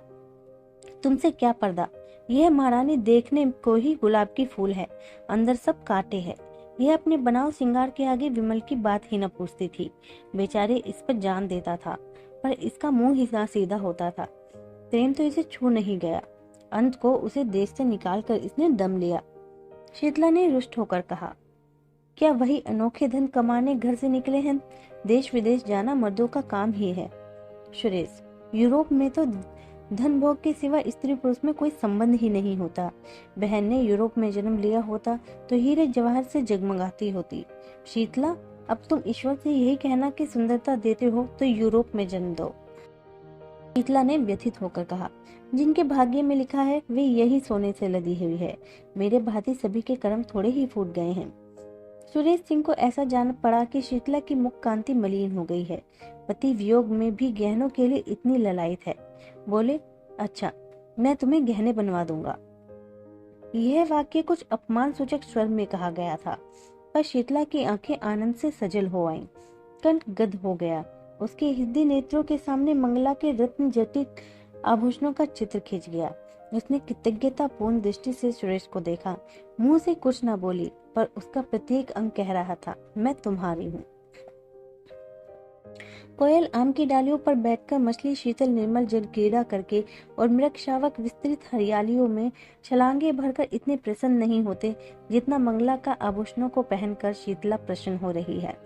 तुमसे क्या पर्दा। यह महारानी देखने को ही गुलाब की फूल है, अंदर सब कांटे हैं। यह अपने बनाव सिंगार के आगे विमल की बात ही न पूछती थी। बेचारे इस पर जान देता था, पर इसका मुंह ही ना सीधा होता था। प्रेम तो इसे छू नहीं गया। अंत को उसे देश से निकालकर इसने दम लिया। शीतला ने रुष्ट होकर कहा, क्या वही अनोखे धन कमाने घर से निकले हैं? देश विदेश जाना मर्दों का काम ही है। सुरेश, यूरोप में तो धन भोग के सिवा स्त्री पुरुष में कोई संबंध ही नहीं होता। बहन ने यूरोप में जन्म लिया होता तो हीरे जवाहर से जगमगाती होती। शीतला, अब तुम ईश्वर से यही कहना कि सुंदरता देते हो तो यूरोप में जन्म दो। शीतला ने व्यथित होकर कहा, जिनके भाग्य में लिखा है वे यही सोने से लदी हुई है। मेरे भांति सभी के कर्म थोड़े ही फूट गए हैं। सुरेश सिंह को ऐसा जान पड़ा कि शीतला की मुख कांति मलिन हो गई है। पति वियोग में भी गहनों के लिए इतनी ललायत है। बोले, अच्छा, मैं तुम्हें गहने बनवा दूंगा। यह वाक्य कुछ अपमान सूचक स्वर में कहा गया था, पर शीतला की आंखें आनंद से सजल हो आईं। कंठ गद हो गया। उसके हृदय नेत्रों के सामने मंगला के रत्न जटित आभूषणों का चित्र खिंच गया। उसने कृतज्ञतापूर्ण दृष्टि से सुरेश को देखा। मुंह से कुछ न बोली, पर उसका प्रत्येक अंग कह रहा था, मैं तुम्हारी हूँ। कोयल आम की डालियों पर बैठकर मछली शीतल निर्मल जल क्रीड़ा करके और मृग शावक विस्तृत हरियालियों में छलांगे भरकर इतने प्रसन्न नहीं होते जितना मंगला का आभूषणों को पहनकर शीतला प्रसन्न हो रही है।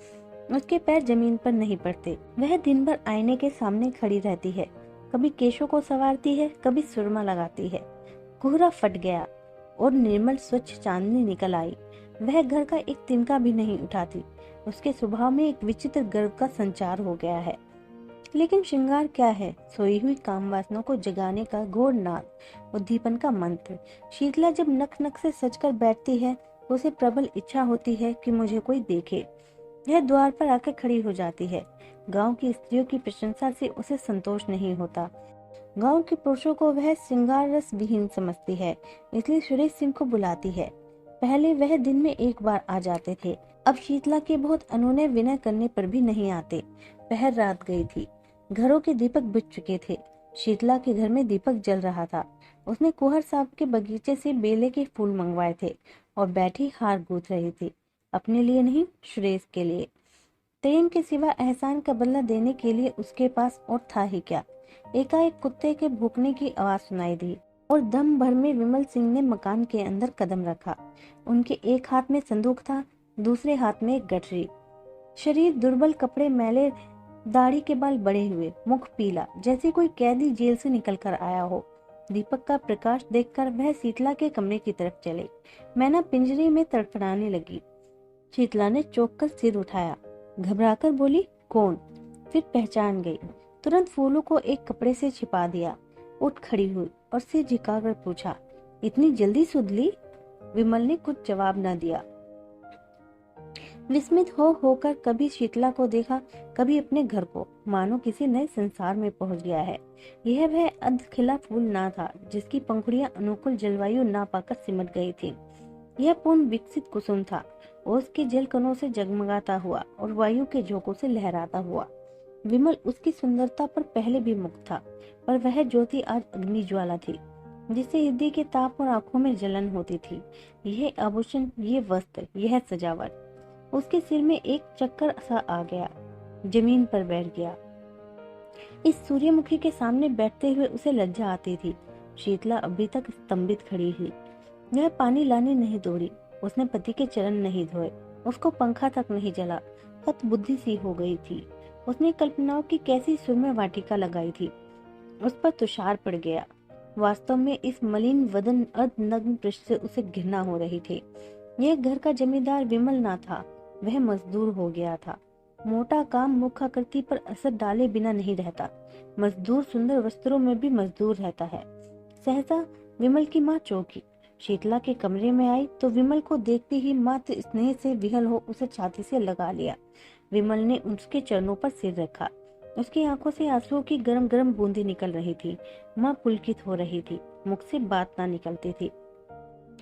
उसके पैर जमीन पर नहीं पड़ते। वह दिन भर आईने के सामने खड़ी रहती है, कभी केशों को संवारती है, कभी सुरमा लगाती है। कोहरा फट गया और निर्मल स्वच्छ चांदनी निकल आई। वह घर का एक तिनका भी नहीं उठाती। उसके स्वभाव में एक विचित्र गर्व का संचार हो गया है। लेकिन श्रृंगार क्या है? सोई हुई काम वासना को जगाने का घोर नाद, उद्दीपन का मंत्र। शीतला जब नख नख से सजकर बैठती है, उसे प्रबल इच्छा होती है कि मुझे कोई देखे। यह द्वार पर आकर खड़ी हो जाती है। गांव की स्त्रियों की प्रशंसा से उसे संतोष नहीं होता। गांव के पुरुषों को वह श्रृंगार रस विहीन समझती है, इसलिए सुरेश सिंह को बुलाती है। पहले वह दिन में एक बार आ जाते थे, अब शीतला के बहुत अनुनय विनय करने पर भी नहीं आते। पहर रात गई थी, घरों के दीपक बुझ चुके थे। शीतला के घर में दीपक जल रहा था। उसने कुहर साहब के बगीचे से बेले के फूल मंगवाए थे और बैठी हार गूंथ रही थी, अपने लिए नहीं, सुरेश के लिए। प्रेम के सिवा एहसान का बदला देने के लिए उसके पास और था ही क्या। एकाएक कुत्ते के भूखने की आवाज सुनाई दी और दम भर में विमल सिंह ने मकान के अंदर कदम रखा। उनके एक हाथ में संदूक था, दूसरे हाथ में एक गठरी। शरीर दुर्बल, कपड़े मैले, दाढ़ी के बाल बड़े हुए, मुख पीला, जैसे कोई कैदी जेल से निकल कर आया हो। दीपक का प्रकाश देखकर वह शीतला के कमरे की तरफ चले। मैना पिंजरे में तड़फड़ाने लगी। शीतला ने चौंक कर सिर उठाया, घबराकर बोली, कौन? फिर पहचान गई। तुरंत फूलों को एक कपड़े से छिपा दिया। उठ खड़ी हुई और सिर झुकाकर पूछा, इतनी जल्दी सुध ली? विमल ने कुछ जवाब न दिया। विस्मित होकर कभी शीतला को देखा, कभी अपने घर को, मानो किसी नए संसार में पहुंच गया है। यह वह अध खिला फूल ना था जिसकी पंखुड़ियां अनुकूल जलवायु ना पाकर सिमट गई थी। यह पूर्ण विकसित कुसुम था, ओस के जल कणों से जगमगाता हुआ और वायु के झोंकों से लहराता हुआ। विमल उसकी सुंदरता पर पहले भी मुक्त था, पर वह ज्योति आज अग्नि ज्वाला थी, जिससे हृदय के ताप और आंखों में जलन होती थी। यह आभूषण, ये वस्त्र, यह सजावट। उसके सिर में एक चक्कर सा आ गया, जमीन पर बैठ गया। इस सूर्यमुखी के सामने बैठते हुए उसे लज्जा आती थी। शीतला अभी तक स्तंभित खड़ी हुई। वह पानी लाने नहीं दौड़ी, उसने पति के चरण नहीं धोए, उसको पंखा तक नहीं जला। हतबुद्धि सी हो गई थी। उसने कल्पनाओं की कैसी सुरम्य वाटिका लगाई थी, उस पर तुषार पड़ गया। वास्तव में इस मलिन वदन अर्धनग्न पृष्ठ से उसे घृणा हो रही थी। यह घर का जमींदार विमल ना था, वह मजदूर हो गया था। मोटा काम मुखाकृति पर असर डाले बिना नहीं रहता। मजदूर सुंदर वस्त्रों में भी मजदूर रहता है। सहसा विमल की माँ चौंकी। शीतला के कमरे में आई तो विमल को देखते ही मात्र स्नेह से विहल हो उसे छाती से लगा लिया। विमल ने उसके चरणों पर सिर रखा। उसकी आंखों से आंसुओं की गरम गरम बूंदें निकल रही थी। माँ पुलकित हो रही थी, मुख से बात ना निकलती थी।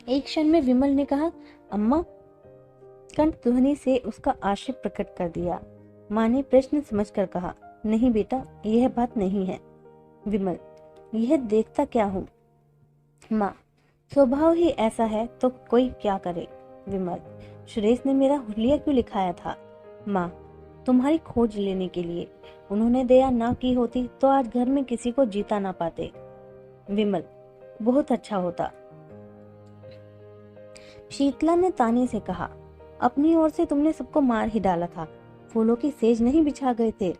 एक क्षण में विमल ने कहा, अम्मा। कंठ ध्वनि से उसका आश्चर्य प्रकट कर दिया। माँ ने प्रश्न समझकर कहा, नहीं बेटा, यह बात नहीं है। विमल, यह देखता क्या हूँ? माँ, स्वभाव ही ऐसा है तो कोई क्या करे। विमल, सुरेश ने मेरा हुलिया क्यों लिखाया था? माँ, तुम्हारी खोज लेने के लिए। उन्होंने दया ना की होती तो आज घर में किसी को जीता ना पाते। विमल, बहुत अच्छा होता। शीतला ने ताने से कहा, अपनी ओर से तुमने सबको मार ही डाला था, फूलों की सेज नहीं बिछा गए थे।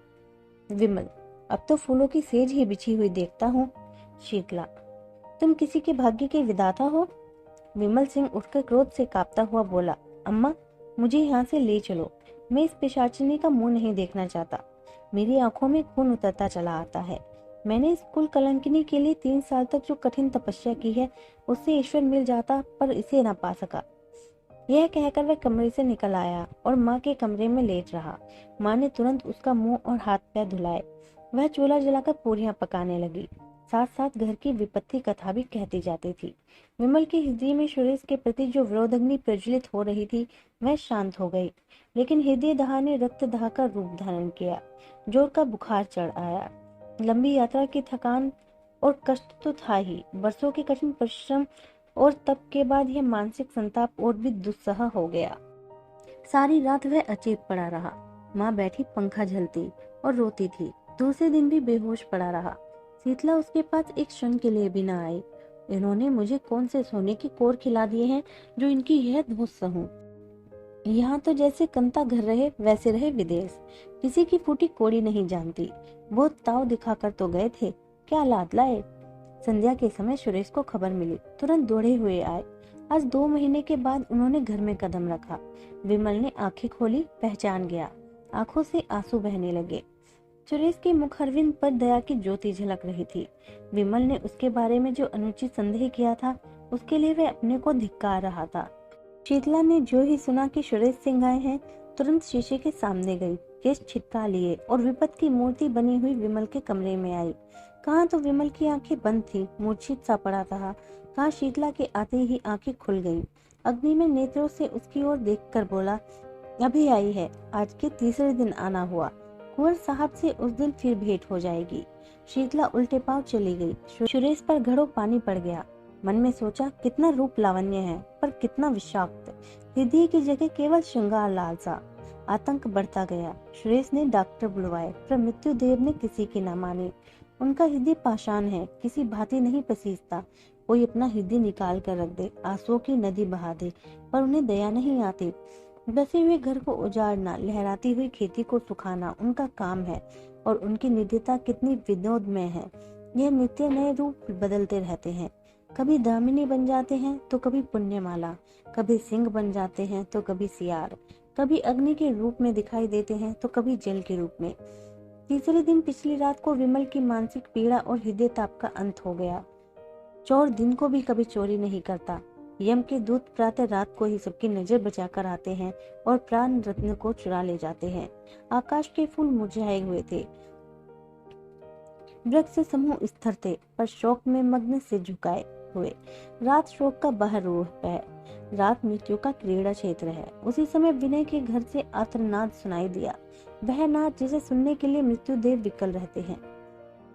विमल, अब तो फूलों की सेज ही बिछी हुई देखता हूँ। शीतला, तुम किसी के भाग्य के विधाता हो। विमल सिंह उठकर क्रोध से कांपता हुआ बोला, अम्मा, मुझे यहाँ से ले चलो। मैं इस पिशाचिनी का मुंह नहीं देखना चाहता। मेरी आंखों में खून उतरता चला आता है। मैंने इस कुल कलंकिनी के लिए 3 साल तक जो कठिन तपस्या की है, उससे ईश्वर मिल जाता, पर इसे ना पा सका। यह कहकर वह कमरे से निकल आया और माँ के कमरे में लेट रहा। माँ ने तुरंत उसका मुंह और हाथ पैर धुलाए। वह चूल्हा जलाकर पूरियां पकाने लगी। साथ साथ घर की विपत्ति कथा भी कहती जाती थी। विमल के हृदय में सुरेश के प्रति जो विरोधाग्नि प्रज्वलित हो रही थी वह शांत हो गई, लेकिन हृदय दाह ने रक्त दाह का रूप धारण किया। जोर का बुखार चढ़ आया। लंबी यात्रा की थकान और कष्ट तो था ही, वर्षों के कठिन परिश्रम और तप के बाद यह मानसिक संताप और भी दुस्सह हो गया। सारी रात वह अचेत पड़ा रहा। माँ बैठी पंखा झलती और रोती थी। दूसरे दिन भी बेहोश पड़ा रहा। शीतला उसके पास एक क्षण के लिए भी न आई। इन्होंने मुझे कौन से सोने के कोर खिला दिए हैं जो इनकी यह धूस सहूं। यहाँ तो जैसे कंता घर रहे वैसे रहे विदेश। किसी की फूटी कोड़ी नहीं जानती। बहुत ताव दिखाकर तो गए थे, क्या लाद लाए। संध्या के समय सुरेश को खबर मिली, तुरंत दौड़े हुए आए। आज 2 महीने के बाद उन्होंने घर में कदम रखा। विमल ने आंखें खोली, पहचान गया। आंखों से आंसू बहने लगे। सुरेश के मुखरविंद पर दया की ज्योति झलक रही थी। विमल ने उसके बारे में जो अनुचित संदेह किया था, उसके लिए वह अपने को धिक्कार रहा था। शीतला ने जो ही सुना कि सुरेश सिंह आए हैं, तुरंत शीशे के सामने गई, केश छिटका लिए और विपत की मूर्ति बनी हुई विमल के कमरे में आई। कहाँ तो विमल की आंखें बंद थी, मूर्छित सा पड़ा था। कहाँ शीतला के आते ही आंखें खुल गईं। अग्नि में नेत्रों से उसकी ओर देखकर बोला, अभी आई है, आज के तीसरे दिन आना हुआ। कुंवर साहब से उस दिन फिर भेंट हो जाएगी। शीतला उल्टे पांव चली गई। सुरेश पर घड़ों पानी पड़ गया। मन में सोचा, कितना रूप लावण्य है, पर कितना विषाक्त। हृदय की जगह केवल श्रृंगार लालसा। आतंक बढ़ता गया। सुरेश ने डॉक्टर बुलवाए, पर मृत्युदेव ने किसी की न मानी। उनका हृदय पाषाण है, किसी भांति नहीं पसीजता। कोई अपना हृदय निकाल कर रख दे, आंसुओं की नदी बहा दे, पर उन्हें दया नहीं आती। बसे हुए घर को उजाड़ना, लहराती हुई खेती को सुखाना उनका काम है, और उनकी नित्यता कितनी विनोदमय है। यह नित्य नए रूप बदलते रहते हैं। कभी दामिनी बन जाते हैं तो कभी पुण्यमाला, कभी सिंह बन जाते हैं तो कभी सियार, कभी अग्नि के रूप में दिखाई देते हैं तो कभी जल के रूप में। तीसरे दिन पिछली रात को विमल की मानसिक पीड़ा और हृदय ताप का अंत हो गया। चोर दिन को भी कभी चोरी नहीं करता। यम के दूत प्रातः रात को ही सबकी नजर बचाकर आते हैं और प्राण रत्न को चुरा ले जाते हैं। आकाश के फूल मुरझाए हुए थे। वृक्ष समूह स्थिर थे, पर शोक में मग्न से झुकाए हुए। रात शोक का बाहर रूप है, रात मृत्यु का क्रीड़ा क्षेत्र है। उसी समय विनय के घर से आर्तनाद सुनाई दिया, वह नाद जिसे सुनने के लिए मृत्युदेव विकल रहते हैं।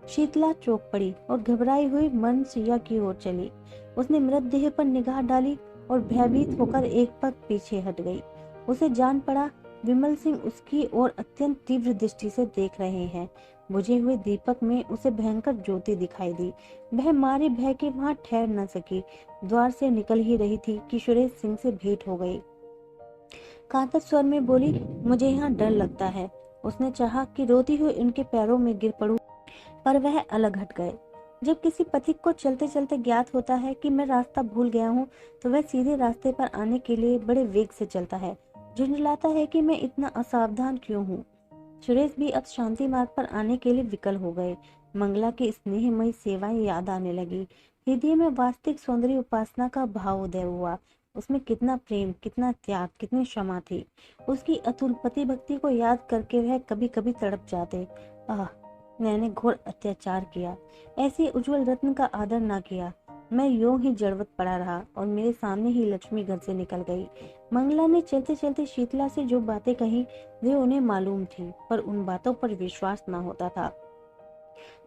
शीतला चौंक पड़ी और घबराई हुई मन सिया की ओर चली। उसने मृतदेह पर निगाह डाली और भयभीत होकर एक पग पीछे हट गई। उसे जान पड़ा, विमल सिंह उसकी ओर अत्यंत तीव्र दृष्टि से देख रहे हैं। बुझे हुए दीपक में उसे भयंकर ज्योति दिखाई दी। वह मारे भय के वहां ठहर न सकी। द्वार से निकल ही रही थी कि सुरेश सिंह से भेंट हो गई। कातर स्वर में बोली, मुझे यहाँ डर लगता है। उसने चाहा कि रोती हुई उनके पैरों में गिर पड़ूं, पर वह अलग हट गए। जब किसी पथिक को चलते चलते ज्ञात होता है कि मैं रास्ता भूल गया हूँ, तो वह सीधे रास्ते पर आने के लिए बड़े वेग से चलता है। झुंझलाता है कि मैं इतना असावधान क्यों हूँ। सुरेश भी अब शांति मार्ग पर आने के लिए विकल हो गए। मंगला की स्नेहमयी सेवाएं याद आने लगी। हृदय में वास्तविक सौंदर्य उपासना का भाव उदय हुआ। उसमें कितना प्रेम, कितना त्याग, कितनी क्षमा थी। उसकी अतुल पति भक्ति को याद करके वह कभी कभी तड़प जाते। आह, मैंने घोर अत्याचार किया। ऐसे उज्जवल रत्न का आदर ना किया। मैं यूं ही जड़वत पड़ा रहा और मेरे सामने ही लक्ष्मी घर से निकल गई। मंगला ने चलते चलते शीतला से जो बातें कही वे उन्हें मालूम थी, पर उन बातों पर विश्वास न होता था।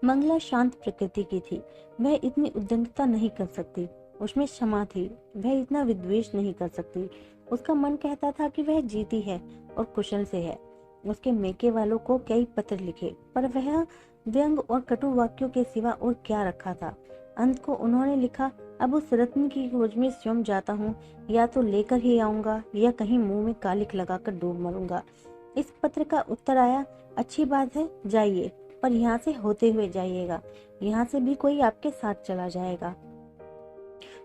मंगला शांत प्रकृति की थी। वह इतनी उद्दंडता नहीं कर सकती। उसमें क्षमा थी। वह इतना विद्वेष नहीं कर सकती। उसका मन कहता था कि वह जीती है और कुशल से है। उसके मेके वालों को कई पत्र लिखे, पर वह व्यंग और कटु वाक्यों के सिवा और क्या रखा था। अंत को उन्होंने लिखा, अब उस रत्न की खोज में स्वयं जाता हूँ, या तो लेकर ही आऊंगा या कहीं मुंह में कालिख लगाकर डूब मरूंगा। इस पत्र का उत्तर आया, अच्छी बात है, जाइए, पर यहाँ से होते हुए जाइएगा। यहाँ से भी कोई आपके साथ चला जाएगा।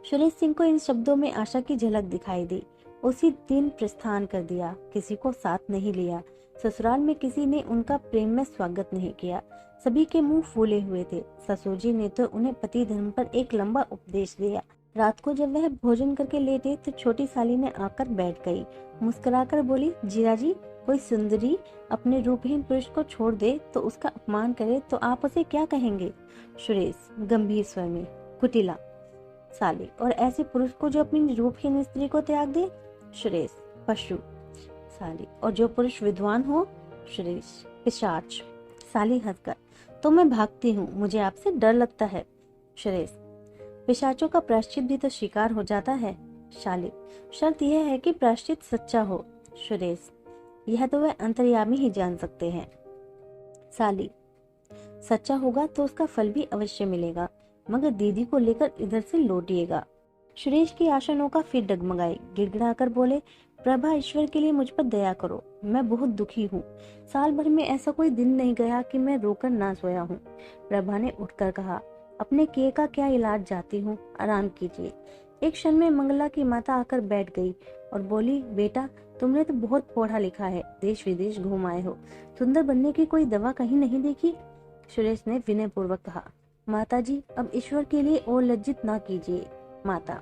सुरेश सिंह को इन शब्दों में आशा की झलक दिखाई दी। उसी दिन प्रस्थान कर दिया। किसी को साथ नहीं लिया। ससुराल में किसी ने उनका प्रेम में स्वागत नहीं किया। सभी के मुंह फूले हुए थे। ससुर जी ने तो उन्हें पति धर्म पर एक लंबा उपदेश दिया। रात को जब वह भोजन करके लेटे तो छोटी साली ने आकर बैठ गई। मुस्कुराकर बोली, जीजा जी, कोई सुंदरी अपने रूपहीन पुरुष को छोड़ दे तो उसका अपमान करे तो आप उसे क्या कहेंगे? सुरेश गंभीर स्वर में, कुटिला। साली, और ऐसे पुरुष को जो अपनी रूपहीन स्त्री को त्याग दे? सुरेश पशु। साली, और जो पुरुष विद्वान हो? सुरेश पिशाच। साली हंसकर, तो मैं भागती हूँ, मुझे आपसे डर लगता है। सुरेश, पिशाचों का प्रायश्चित भी तो शिकार हो जाता है। शाली, शर्त यह है कि प्रायश्चित सच्चा हो। सुरेश, यह तो वह अंतर्यामी ही जान सकते हैं। साली, सच्चा होगा तो उसका फल भी अवश्य मिलेगा, मगर दीदी को लेकर इधर से लौटिएगा। सुरेश की आशा नौका फिर डगमगाई, गिड़गिड़ाकर बोले, प्रभा, ईश्वर के लिए मुझ पर दया करो, मैं बहुत दुखी हूँ। साल भर में ऐसा कोई दिन नहीं गया कि मैं रोकर ना सोया हूँ। प्रभा ने उठकर कहा, अपने किए का क्या इलाज, जाती हूँ, आराम कीजिए। एक क्षण में मंगला की माता आकर बैठ गई और बोली, बेटा, तुमने तो बहुत पढ़ा लिखा है, देश विदेश घूम आए हो, सुंदर बनने की कोई दवा कहीं नहीं देखी? सुरेश ने विनय पूर्वक कहा, माता जी, अब ईश्वर के लिए और लज्जित ना कीजिए। माता,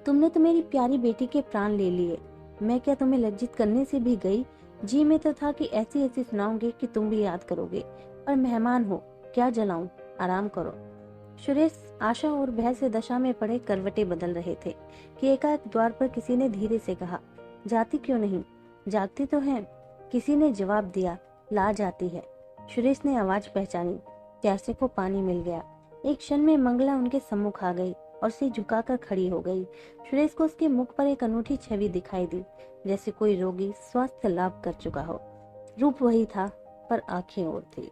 तुमने तो मेरी प्यारी बेटी के प्राण ले लिए, मैं क्या तुम्हें लज्जित करने से भी गई? जी में तो था कि ऐसी ऐसी सुनाऊंगी कि तुम भी याद करोगे, पर मेहमान हो, क्या जलाऊं, आराम करो। सुरेश आशा और भय से दशा में पड़े करवटें बदल रहे थे कि एकाएक द्वार पर किसी ने धीरे से कहा, जाती क्यों नहीं? जागती तो है। किसी ने जवाब दिया, ला जाती है। सुरेश ने आवाज पहचानी, प्यासे को पानी मिल गया। एक क्षण में मंगला उनके सम्मुख आ गई और सिर झुकाकर खड़ी हो गई। सुरेश को उसके मुख पर एक अनूठी छवि दिखाई दी, जैसे कोई रोगी स्वास्थ्य लाभ कर चुका हो। रूप वही था, पर आंखें और थी।